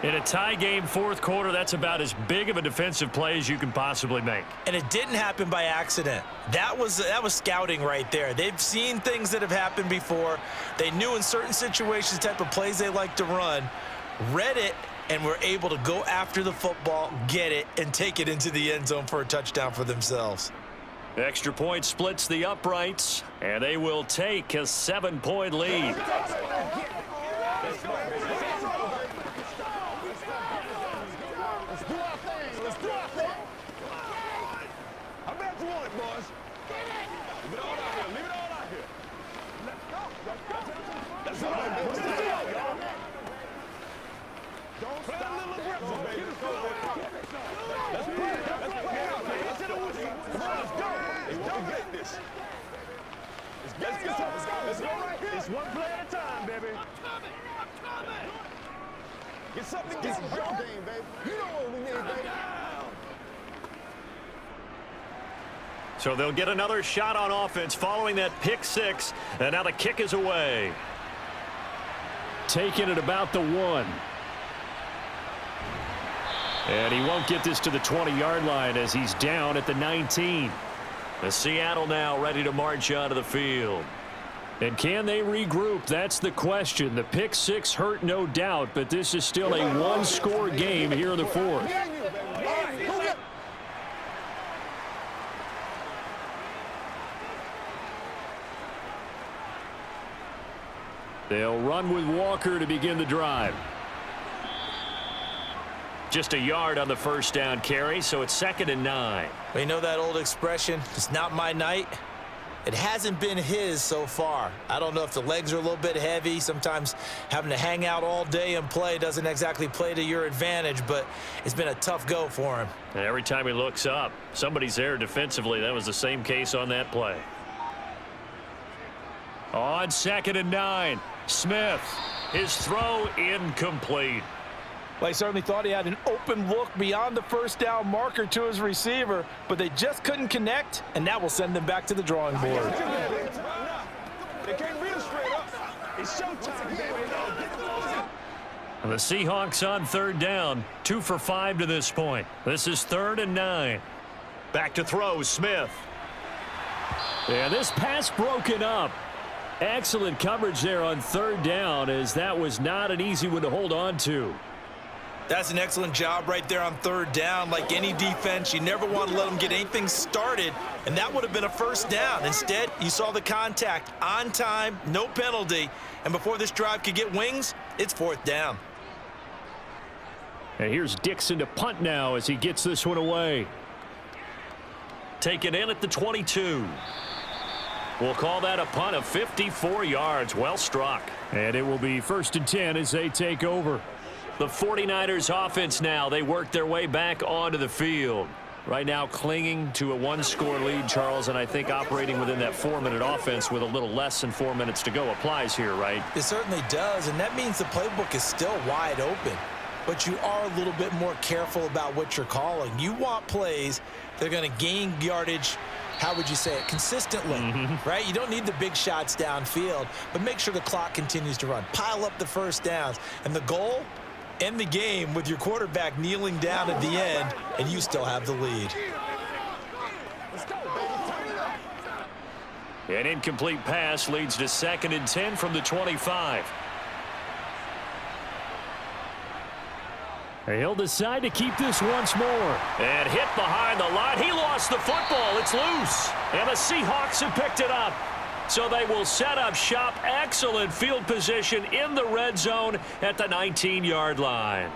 In a tie game, 4th quarter, that's about as big of a defensive play as you can possibly make. And it didn't happen by accident. That was scouting right there. They've seen things that have happened before. They knew in certain situations the type of plays they like to run, read it, and were able to go after the football, get it, and take it into the end zone for a touchdown for themselves. Extra point splits the uprights, and they will take a 7-point lead. Let's go. Play a little aggressive, baby. Let's play. Let's play out, man. Let's hit a whistle. Come on, let's go. Let's get this. Let's go. Let's go right here. It's one play at a time, baby. I'm coming. Get something to get some real game, baby. You know what we need, baby. So they'll get another shot on offense following that pick six, and now the kick is away. Taking it about the 1. And he won't get this to the 20-yard line as he's down at the 19. The Seattle now ready to march onto the field. And can they regroup? That's the question. The pick six hurt, no doubt, but this is still a one-score game here in the fourth. They'll run with Walker to begin the drive. Just a yard on the first down carry, so it's 2nd and 9. Well, you know that old expression, it's not my night? It hasn't been his so far. I don't know if the legs are a little bit heavy. Sometimes having to hang out all day and play doesn't exactly play to your advantage, but it's been a tough go for him. And every time he looks up, somebody's there defensively. That was the same case on that play. On 2nd and 9, Smith. His throw incomplete. Well, he certainly thought he had an open look beyond the first down marker to his receiver, but they just couldn't connect, and that will send them back to the drawing board. They can't read it straight up. It's showtime, baby. And the Seahawks on 3rd down, 2 for 5 to this point. This is 3rd and 9. Back to throw, Smith. Yeah, this pass broken up. Excellent coverage there on 3rd down, as that was not an easy one to hold on to. That's an excellent job right there on 3rd down. Like any defense, you never want to let them get anything started, and that would have been a first down. Instead, you saw the contact on time, no penalty, and before this drive could get wings, it's 4th down. And here's Dixon to punt now as he gets this one away. Taken in at the 22. We'll call that a punt of 54 yards. Well struck. And it will be 1st and 10 as they take over. The 49ers offense now, they work their way back onto the field. Right now clinging to a one-score lead, Charles, and I think operating within that 4-minute offense with a little less than 4 minutes to go applies here, right? It certainly does, and that means the playbook is still wide open. But you are a little bit more careful about what you're calling. You want plays that are going to gain yardage, how would you say it, consistently, right? You don't need the big shots downfield, but make sure the clock continues to run. Pile up the first downs, and the goal, end the game with your quarterback kneeling down at the end, and you still have the lead. An incomplete pass leads to 2nd and 10 from the 25. He'll decide to keep this once more. And hit behind the line. He lost the football. It's loose. And the Seahawks have picked it up. So they will set up shop. Excellent field position in the red zone at the 19-yard line.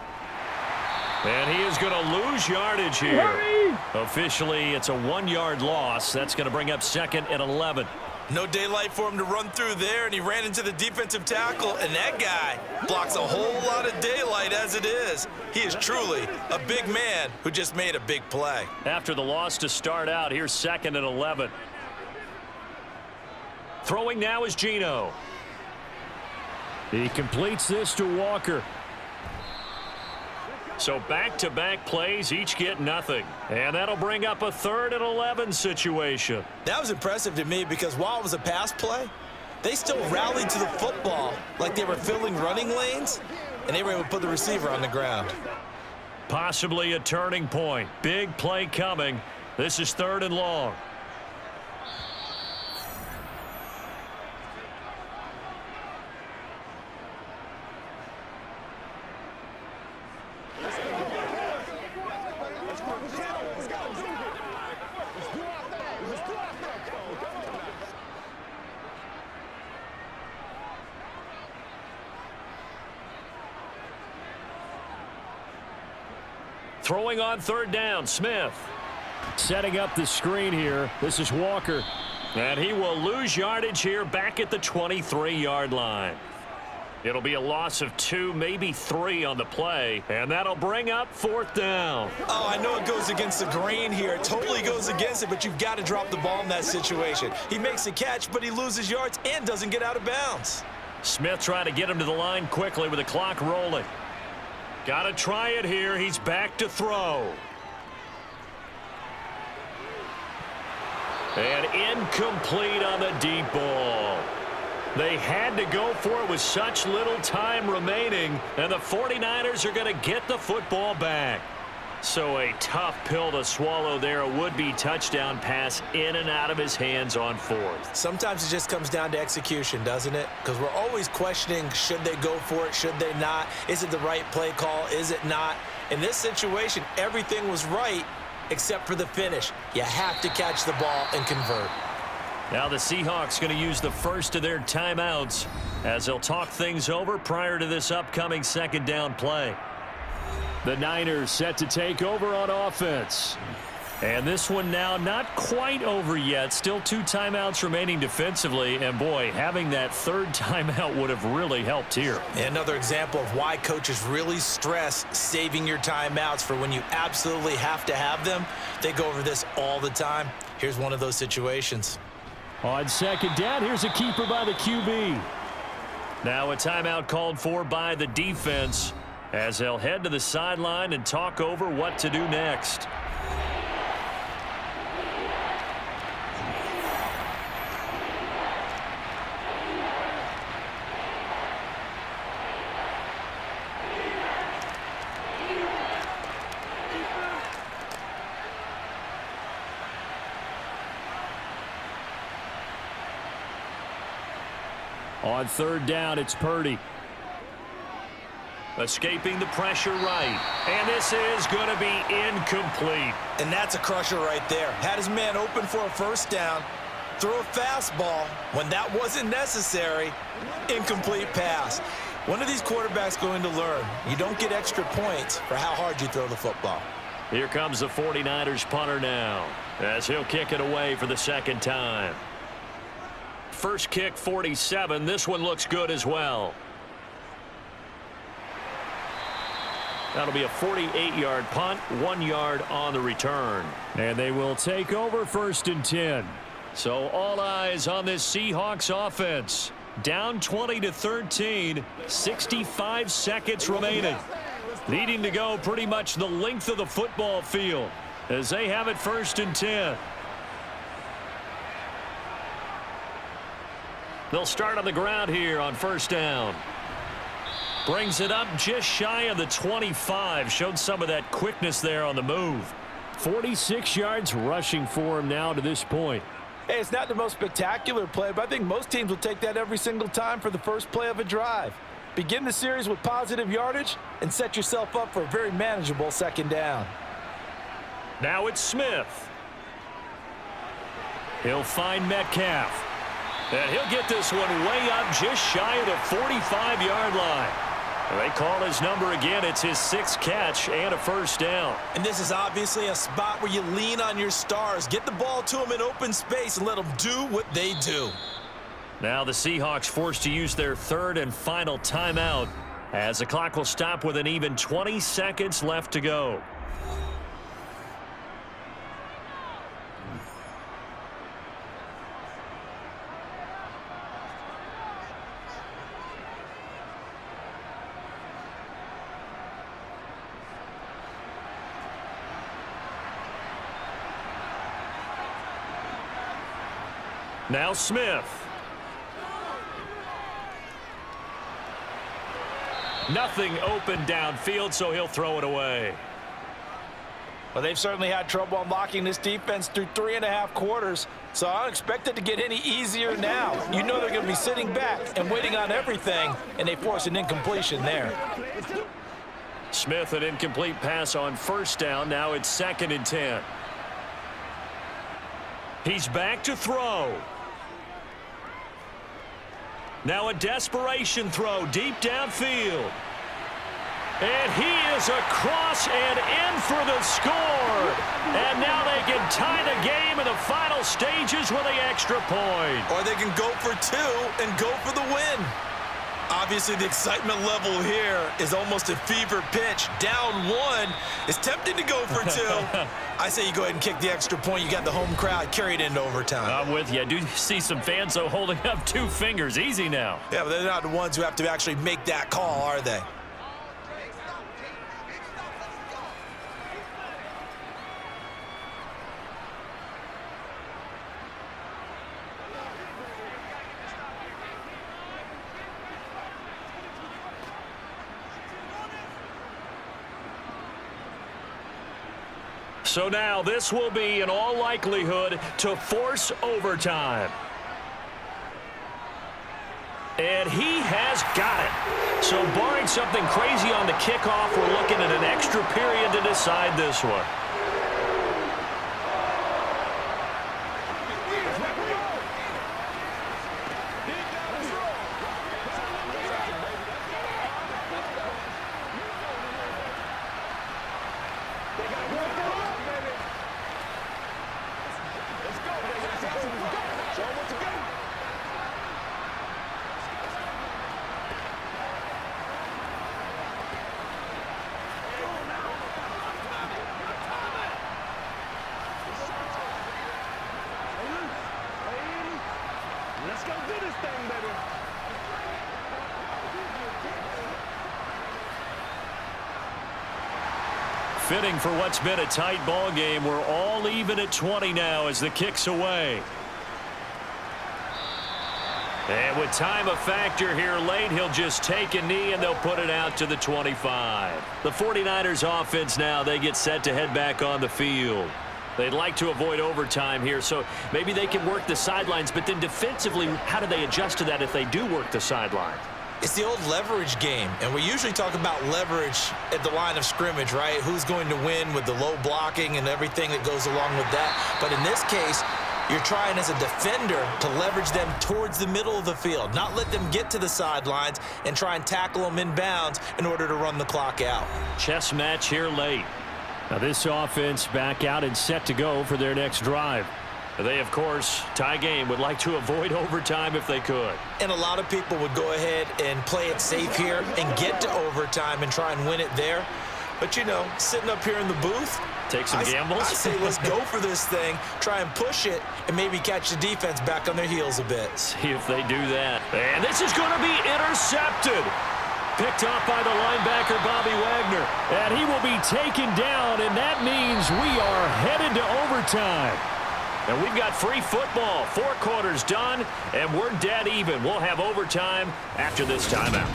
And he is going to lose yardage here. Hurry! Officially, it's a 1-yard loss. That's going to bring up 2nd and 11. No daylight for him to run through there, and he ran into the defensive tackle, and that guy blocks a whole lot of daylight as it is. He is truly a big man who just made a big play. After the loss to start out, here's 2nd and 11. Throwing now is Geno. He completes this to Walker. So back-to-back plays, each get nothing. And that'll bring up a 3rd and 11 situation. That was impressive to me because while it was a pass play, they still rallied to the football like they were filling running lanes, and they were able to put the receiver on the ground. Possibly a turning point. Big play coming. This is 3rd and long. Throwing on 3rd down, Smith. Setting up the screen here. This is Walker. And he will lose yardage here back at the 23-yard line. It'll be a loss of 2, maybe 3 on the play, and that'll bring up 4th down. Oh, I know it goes against the grain here. It totally goes against it, but you've got to drop the ball in that situation. He makes a catch, but he loses yards and doesn't get out of bounds. Smith trying to get him to the line quickly with the clock rolling. Got to try it here. He's back to throw. And incomplete on the deep ball. They had to go for it with such little time remaining, and the 49ers are going to get the football back. So a tough pill to swallow there. A would-be touchdown pass in and out of his hands on 4th. Sometimes it just comes down to execution, doesn't it? Because we're always questioning, should they go for it, should they not? Is it the right play call, is it not? In this situation, everything was right except for the finish. You have to catch the ball and convert. Now the Seahawks going to use the first of their timeouts as they'll talk things over prior to this upcoming 2nd down play. The Niners set to take over on offense. And this one now not quite over yet. Still 2 timeouts remaining defensively. And, boy, having that 3rd timeout would have really helped here. Another example of why coaches really stress saving your timeouts for when you absolutely have to have them. They go over this all the time. Here's one of those situations. On 2nd down, here's a keeper by the QB. Now a timeout called for by the defense as they'll head to the sideline and talk over what to do next. On 3rd down, it's Purdy. Escaping the pressure right. And this is going to be incomplete. And that's a crusher right there. Had his man open for a 1st down. Throw a fastball when that wasn't necessary. Incomplete pass. When are these quarterbacks going to learn? You don't get extra points for how hard you throw the football. Here comes the 49ers punter now as he'll kick it away for the 2nd time. First kick 47. This one looks good as well. That'll be a 48-yard punt, 1 yard on the return. And they will take over 1st and 10. So all eyes on this Seahawks offense. Down 20-13, 65 seconds remaining. Needing to go pretty much the length of the football field as they have it 1st and 10. They'll start on the ground here on 1st down. Brings it up just shy of the 25. Showed some of that quickness there on the move. 46 yards rushing for him now to this point. Hey, it's not the most spectacular play, but I think most teams will take that every single time for the first play of a drive. Begin the series with positive yardage and set yourself up for a very manageable 2nd down. Now it's Smith. He'll find Metcalf. And he'll get this one way up just shy of the 45-yard line. They call his number again. It's his 6th catch and a 1st down. And this is obviously a spot where you lean on your stars. Get the ball to them in open space and let them do what they do. Now the Seahawks forced to use their 3rd and final timeout as the clock will stop with an even 20 seconds left to go. Now Smith. Nothing open downfield, so he'll throw it away. Well, they've certainly had trouble unlocking this defense through 3.5 quarters, so I don't expect it to get any easier now. You know they're going to be sitting back and waiting on everything, and they force an incompletion there. Smith, an incomplete pass on 1st down. Now it's 2nd and 10. He's back to throw. Now a desperation throw deep downfield. And he is across and in for the score. And now they can tie the game in the final stages with the extra point. Or they can go for 2 and go for the win. Obviously, the excitement level here is almost at fever pitch. Down one. It's tempting to go for two. I say you go ahead and kick the extra point. You got the home crowd. Carry it into overtime. I'm with you. I do see some fans, though, holding up 2 fingers. Easy now. Yeah, but they're not the ones who have to actually make that call, are they? So now this will be, in all likelihood, to force overtime. And he has got it. So barring something crazy on the kickoff, we're looking at an extra period to decide this one. Let's go do this thing, baby. Fitting for what's been a tight ball game. We're all even at 20 now as the kick's away. And with time a factor here late, he'll just take a knee and they'll put it out to the 25. The 49ers offense now, they get set to head back on the field. They'd like to avoid overtime here, so maybe they can work the sidelines, but then defensively, how do they adjust to that if they do work the sidelines? It's the old leverage game, and we usually talk about leverage at the line of scrimmage, right? Who's going to win with the low blocking and everything that goes along with that. But in this case, you're trying as a defender to leverage them towards the middle of the field, not let them get to the sidelines and try and tackle them inbounds in order to run the clock out. Chess match here late. Now this offense back out and set to go for their next drive. They, of course, tie game, would like to avoid overtime if they could. And a lot of people would go ahead and play it safe here and get to overtime and try and win it there. But, you know, sitting up here in the booth, take some gambles. I say let's go for this thing, try and push it, and maybe catch the defense back on their heels a bit. See if they do that. And this is going to be intercepted. Picked off by the linebacker, Bobby Wagner. And he will be taken down, and that means we are headed to overtime. And we've got free football. 4 quarters done, and we're dead even. We'll have overtime after this timeout.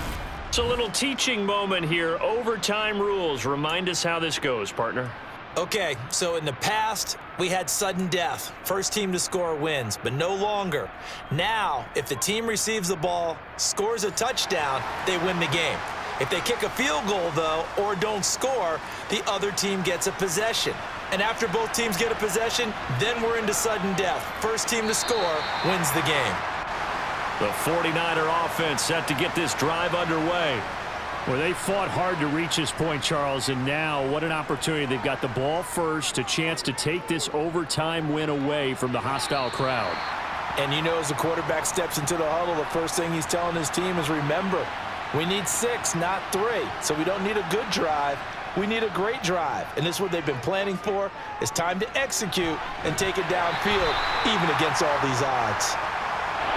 It's a little teaching moment here. Overtime rules. Remind us how this goes, partner. Okay, so in the past, we had sudden death. First team to score wins, but no longer. Now, if the team receives the ball, scores a touchdown, they win the game. If they kick a field goal, though, or don't score, the other team gets a possession. And after both teams get a possession, then we're into sudden death. First team to score wins the game. The 49er offense set to get this drive underway. Well, they fought hard to reach this point, Charles, and now what an opportunity. They've got the ball first, a chance to take this overtime win away from the hostile crowd. And you know, as the quarterback steps into the huddle, the first thing he's telling his team is, remember, we need 6, not 3. So we don't need a good drive. We need a great drive. And this is what they've been planning for. It's time to execute and take it downfield, even against all these odds.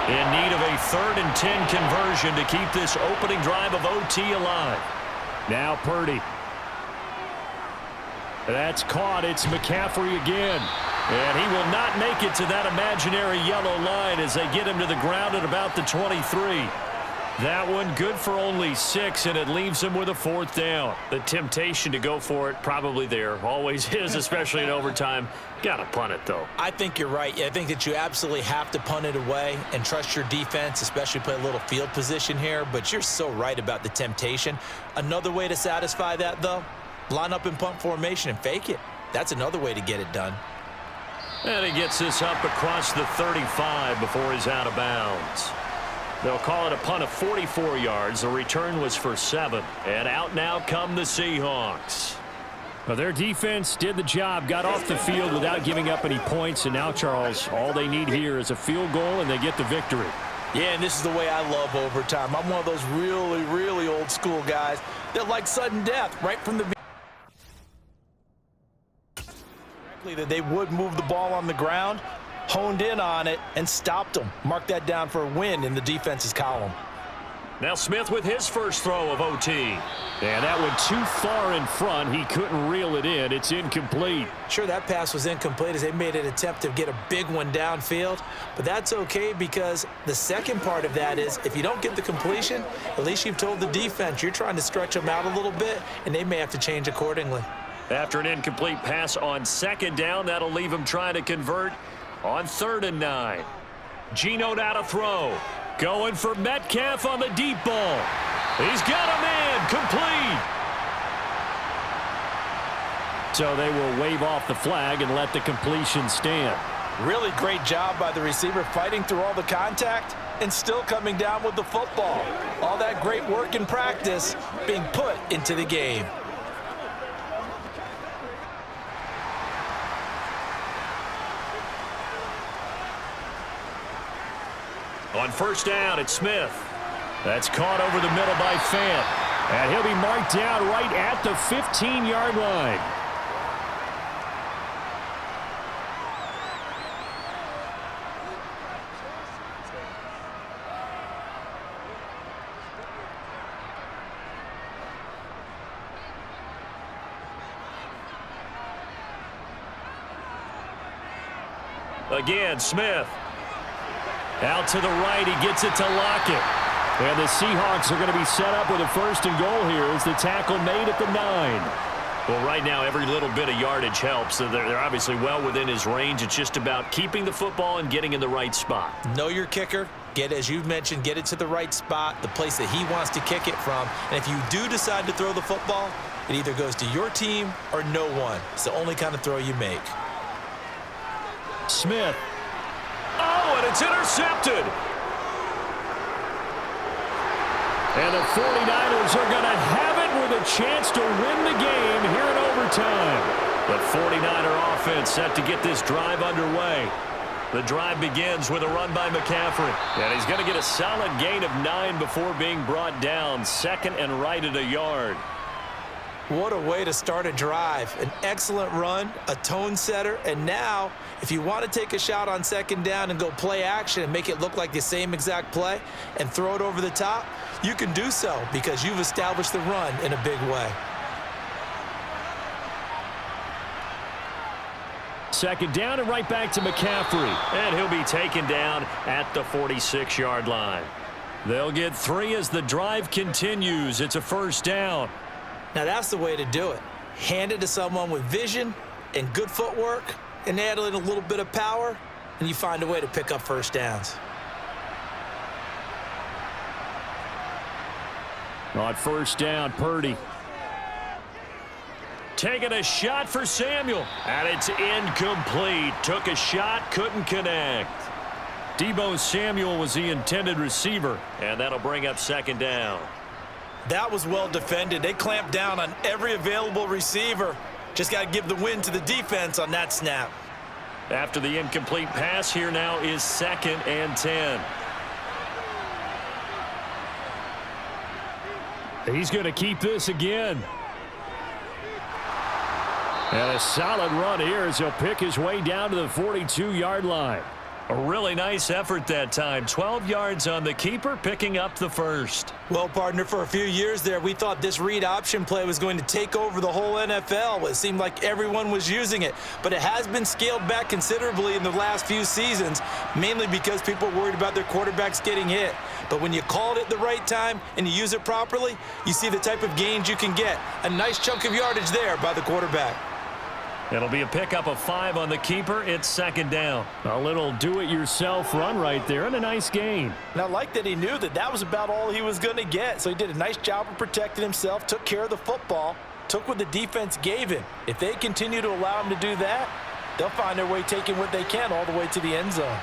In need of a 3rd and 10 conversion to keep this opening drive of OT alive. Now Purdy. That's caught. It's McCaffrey again. And he will not make it to that imaginary yellow line as they get him to the ground at about the 23. That one good for only 6, and it leaves him with a 4th down. The temptation to go for it probably there. Always is, especially in overtime. Got to punt it, though. I think you're right. I think that you absolutely have to punt it away and trust your defense, especially play a little field position here. But you're so right about the temptation. Another way to satisfy that, though, line up in punt formation and fake it. That's another way to get it done. And he gets this up across the 35 before he's out of bounds. They'll call it a punt of 44 yards. The return was for 7. And out now come the Seahawks. Well, their defense did the job, got off the field without giving up any points. And now, Charles, all they need here is a field goal, and they get the victory. Yeah, and this is the way I love overtime. I'm one of those really, really old school guys that like sudden death right from the beginning. That they would move the ball on the ground, honed in on it, and stopped them. Mark that down for a win in the defense's column. Now Smith with his first throw of OT. And that went too far in front. He couldn't reel it in. It's incomplete. Sure, that pass was incomplete as they made an attempt to get a big one downfield, but that's okay because the second part of that is if you don't get the completion, at least you've told the defense you're trying to stretch them out a little bit, and they may have to change accordingly. After an incomplete pass on second down, that'll leave him trying to convert on 3rd and 9. Geno now to throw. Going for Metcalf on the deep ball. He's got a man complete. So they will wave off the flag and let the completion stand. Really great job by the receiver fighting through all the contact and still coming down with the football. All that great work in practice being put into the game. On 1st down, it's Smith. That's caught over the middle by Fant. And he'll be marked down right at the 15-yard line. Again, Smith. Out to the right, he gets it to Lockett. And the Seahawks are going to be set up with a 1st and goal here as the tackle made at the 9. Well, right now, every little bit of yardage helps. So they're obviously well within his range. It's just about keeping the football and getting in the right spot. Know your kicker. Get, as you mentioned, get it to the right spot, the place that he wants to kick it from. And if you do decide to throw the football, it either goes to your team or no one. It's the only kind of throw you make. Smith. Oh, and it's intercepted. And the 49ers are going to have it with a chance to win the game here in overtime. The 49er offense set to get this drive underway. The drive begins with a run by McCaffrey. And he's going to get a solid gain of 9 before being brought down. 2nd and right at a yard. What a way to start a drive. An excellent run, a tone setter, and now if you want to take a shot on 2nd down and go play action and make it look like the same exact play and throw it over the top, you can do so because you've established the run in a big way. 2nd down and right back to McCaffrey. And he'll be taken down at the 46-yard line. They'll get 3 as the drive continues. It's a 1st down. Now that's the way to do it. Hand it to someone with vision and good footwork and add in a little bit of power, and you find a way to pick up 1st downs. On 1st down, Purdy. Taking a shot for Samuel. And it's incomplete. Took a shot, couldn't connect. Deebo Samuel was the intended receiver. And that'll bring up 2nd down. That was well defended. They clamped down on every available receiver. Just got to give the win to the defense on that snap. After the incomplete pass, here now is 2nd and 10. He's going to keep this again. And a solid run here as he'll pick his way down to the 42-yard line. A really nice effort that time. 12 yards on the keeper, picking up the 1st. Well, partner, for a few years there, we thought this read option play was going to take over the whole NFL. It seemed like everyone was using it, but it has been scaled back considerably in the last few seasons, mainly because people are worried about their quarterbacks getting hit. But when you call it at the right time and you use it properly, you see the type of gains you can get. A nice chunk of yardage there by the quarterback. It'll be a pickup of 5 on the keeper. It's 2nd down. A little do-it-yourself run right there and a nice gain. And I like that he knew that that was about all he was going to get. So he did a nice job of protecting himself, took care of the football, took what the defense gave him. If they continue to allow him to do that, they'll find their way taking what they can all the way to the end zone.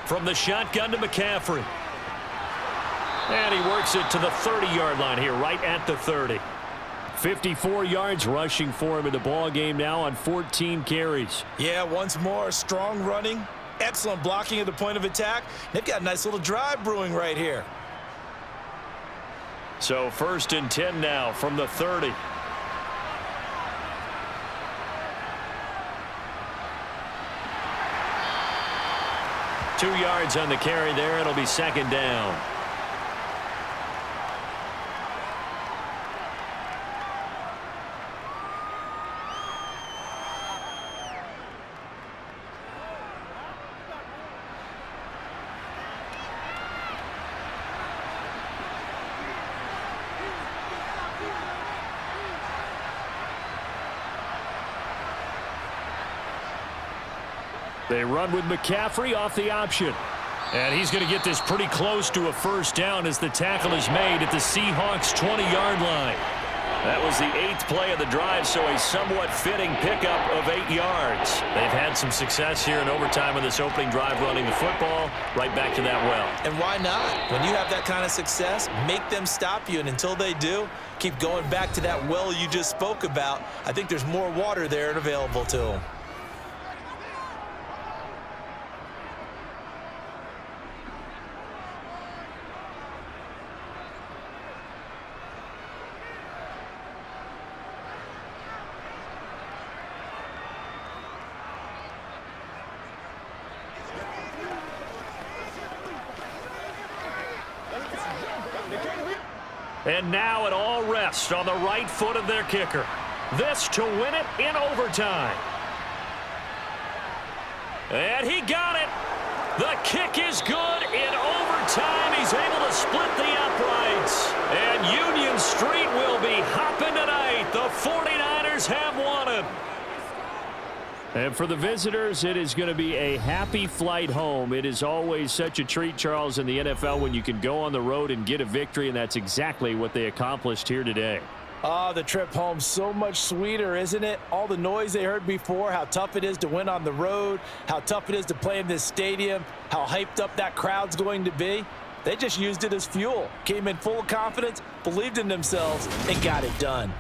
From the shotgun to McCaffrey. And he works it to the 30-yard line here, right at the 30. 54 yards rushing for him in the ball game now on 14 carries. Yeah, once more, strong running Excellent blocking at the point of attack. They've got a nice little drive brewing right here. So 1st and 10 now from the 30. Two yards on the carry there. It'll be 2nd down. They run with McCaffrey off the option. And he's going to get this pretty close to a 1st down as the tackle is made at the Seahawks 20-yard line. That was the 8th play of the drive, so a somewhat fitting pickup of 8 yards. They've had some success here in overtime on this opening drive running the football. Right back to that well. And why not? When you have that kind of success, make them stop you, and until they do, keep going back to that well you just spoke about. I think there's more water there and available to them. And now it all rests on the right foot of their kicker. This to win it in overtime. And he got it. The kick is good in overtime. He's able to split the uprights. And Union Street will be hopping tonight. The 49ers have won it. And for the visitors, it is going to be a happy flight home. It is always such a treat, Charles, in the NFL when you can go on the road and get a victory, and that's exactly what they accomplished here today. Oh, the trip home so much sweeter, isn't it? All the noise they heard before, how tough it is to win on the road, how tough it is to play in this stadium, how hyped up that crowd's going to be. They just used it as fuel, came in full of confidence, believed in themselves, and got it done.